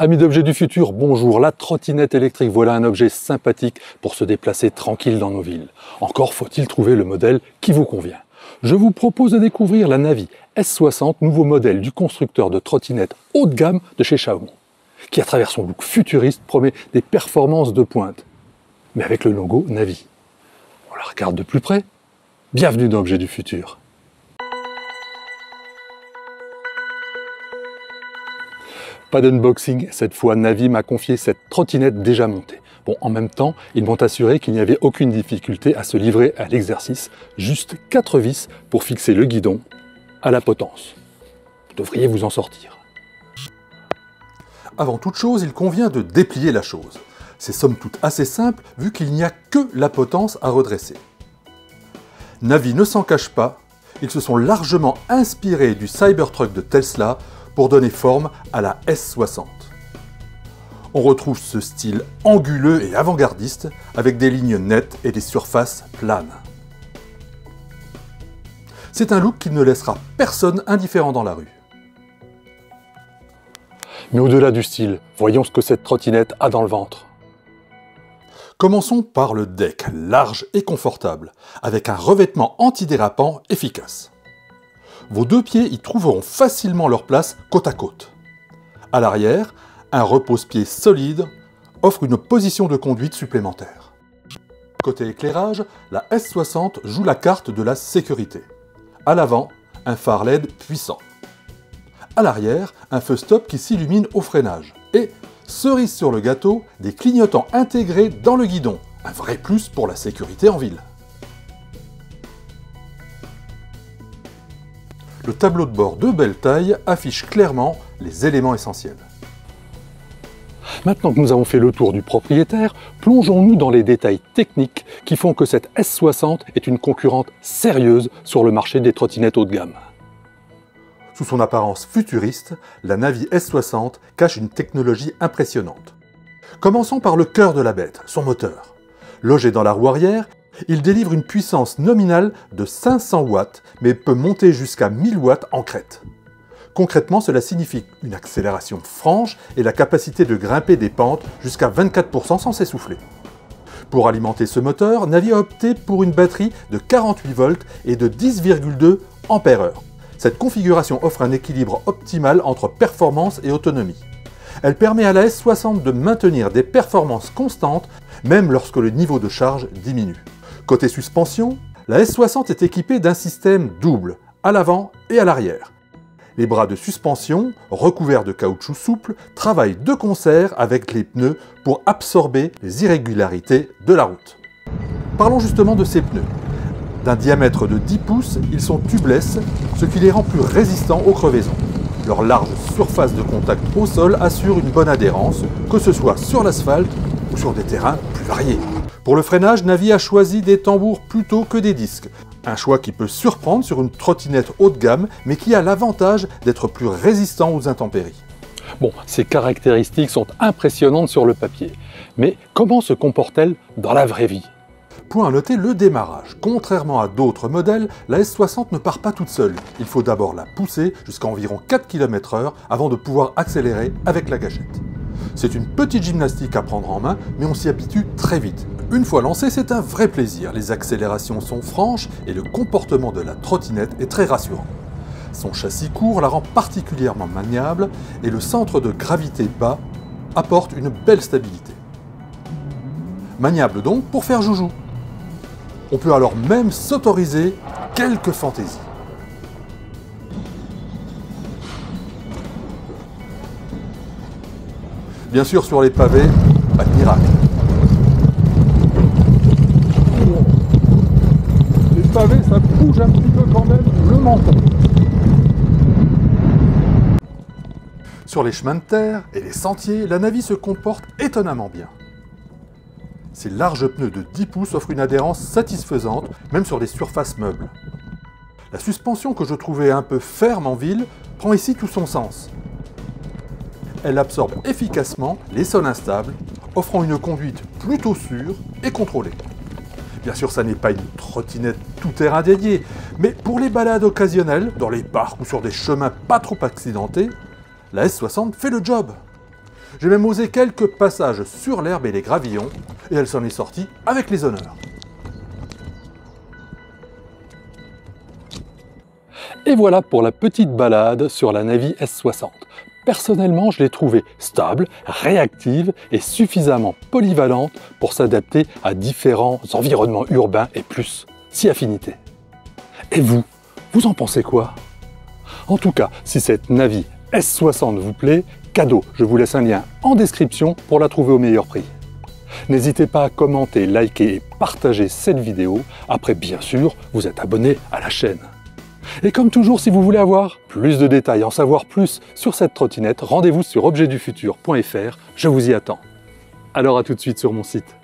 Amis d'Objets du Futur, bonjour. La trottinette électrique, voilà un objet sympathique pour se déplacer tranquille dans nos villes. Encore faut-il trouver le modèle qui vous convient. Je vous propose de découvrir la Navi S60, nouveau modèle du constructeur de trottinettes haut de gamme de chez Xiaomi, qui à travers son look futuriste promet des performances de pointe, mais avec le logo Navi. On la regarde de plus près. Bienvenue dans Objets du Futur. Pas d'unboxing, cette fois Navi m'a confié cette trottinette déjà montée. Bon, en même temps, ils m'ont assuré qu'il n'y avait aucune difficulté à se livrer à l'exercice, juste 4 vis pour fixer le guidon à la potence. Vous devriez vous en sortir. Avant toute chose, il convient de déplier la chose. C'est somme toute assez simple vu qu'il n'y a que la potence à redresser. Navi ne s'en cache pas, ils se sont largement inspirés du Cybertruck de Tesla pour donner forme à la S60. On retrouve ce style anguleux et avant-gardiste avec des lignes nettes et des surfaces planes. C'est un look qui ne laissera personne indifférent dans la rue. Mais au-delà du style, voyons ce que cette trottinette a dans le ventre. Commençons par le deck, large et confortable, avec un revêtement antidérapant efficace. Vos deux pieds y trouveront facilement leur place côte à côte. À l'arrière, un repose-pied solide offre une position de conduite supplémentaire. Côté éclairage, la S60 joue la carte de la sécurité. À l'avant, un phare LED puissant. À l'arrière, un feu stop qui s'illumine au freinage. Et, cerise sur le gâteau, des clignotants intégrés dans le guidon. Un vrai plus pour la sécurité en ville. Le tableau de bord de belle taille affiche clairement les éléments essentiels. Maintenant que nous avons fait le tour du propriétaire, plongeons-nous dans les détails techniques qui font que cette S60 est une concurrente sérieuse sur le marché des trottinettes haut de gamme. Sous son apparence futuriste, la Navi S60 cache une technologie impressionnante. Commençons par le cœur de la bête, son moteur. Logé dans la roue arrière, il délivre une puissance nominale de 500 watts, mais peut monter jusqu'à 1000 watts en crête. Concrètement, cela signifie une accélération franche et la capacité de grimper des pentes jusqu'à 24% sans s'essouffler. Pour alimenter ce moteur, Navi a opté pour une batterie de 48 volts et de 10,2 Ah. Cette configuration offre un équilibre optimal entre performance et autonomie. Elle permet à la S60 de maintenir des performances constantes, même lorsque le niveau de charge diminue. Côté suspension, la S60 est équipée d'un système double, à l'avant et à l'arrière. Les bras de suspension, recouverts de caoutchouc souple, travaillent de concert avec les pneus pour absorber les irrégularités de la route. Parlons justement de ces pneus. D'un diamètre de 10 pouces, ils sont tubeless, ce qui les rend plus résistants aux crevaisons. Leur large surface de contact au sol assure une bonne adhérence, que ce soit sur l'asphalte ou sur des terrains plus variés. Pour le freinage, Navi a choisi des tambours plutôt que des disques. Un choix qui peut surprendre sur une trottinette haut de gamme, mais qui a l'avantage d'être plus résistant aux intempéries. Bon, ces caractéristiques sont impressionnantes sur le papier, mais comment se comporte-t-elle dans la vraie vie? Point à noter, le démarrage. Contrairement à d'autres modèles, la S60 ne part pas toute seule. Il faut d'abord la pousser jusqu'à environ 4 km/h avant de pouvoir accélérer avec la gâchette. C'est une petite gymnastique à prendre en main, mais on s'y habitue très vite. Une fois lancé, c'est un vrai plaisir. Les accélérations sont franches et le comportement de la trottinette est très rassurant. Son châssis court la rend particulièrement maniable et le centre de gravité bas apporte une belle stabilité. Maniable donc pour faire joujou. On peut alors même s'autoriser quelques fantaisies. Bien sûr, sur les pavés, pas de miracle. Les pavés, ça bouge un petit peu quand même le menton. Sur les chemins de terre et les sentiers, la Navi se comporte étonnamment bien. Ces larges pneus de 10 pouces offrent une adhérence satisfaisante, même sur des surfaces meubles. La suspension que je trouvais un peu ferme en ville prend ici tout son sens. Elle absorbe efficacement les sols instables, offrant une conduite plutôt sûre et contrôlée. Bien sûr, ça n'est pas une trottinette tout-terrain dédiée, mais pour les balades occasionnelles, dans les parcs ou sur des chemins pas trop accidentés, la S60 fait le job. J'ai même osé quelques passages sur l'herbe et les gravillons, et elle s'en est sortie avec les honneurs. Et voilà pour la petite balade sur la Navi S60. Personnellement, je l'ai trouvée stable, réactive et suffisamment polyvalente pour s'adapter à différents environnements urbains et plus, si affinité. Et vous en pensez quoi? En tout cas, si cette Navi S60 vous plaît, cadeau, je vous laisse un lien en description pour la trouver au meilleur prix. N'hésitez pas à commenter, liker et partager cette vidéo. Après, bien sûr, vous êtes abonné à la chaîne. Et comme toujours, si vous voulez avoir plus de détails, en savoir plus sur cette trottinette, rendez-vous sur objetdufutur.fr, je vous y attends. Alors à tout de suite sur mon site.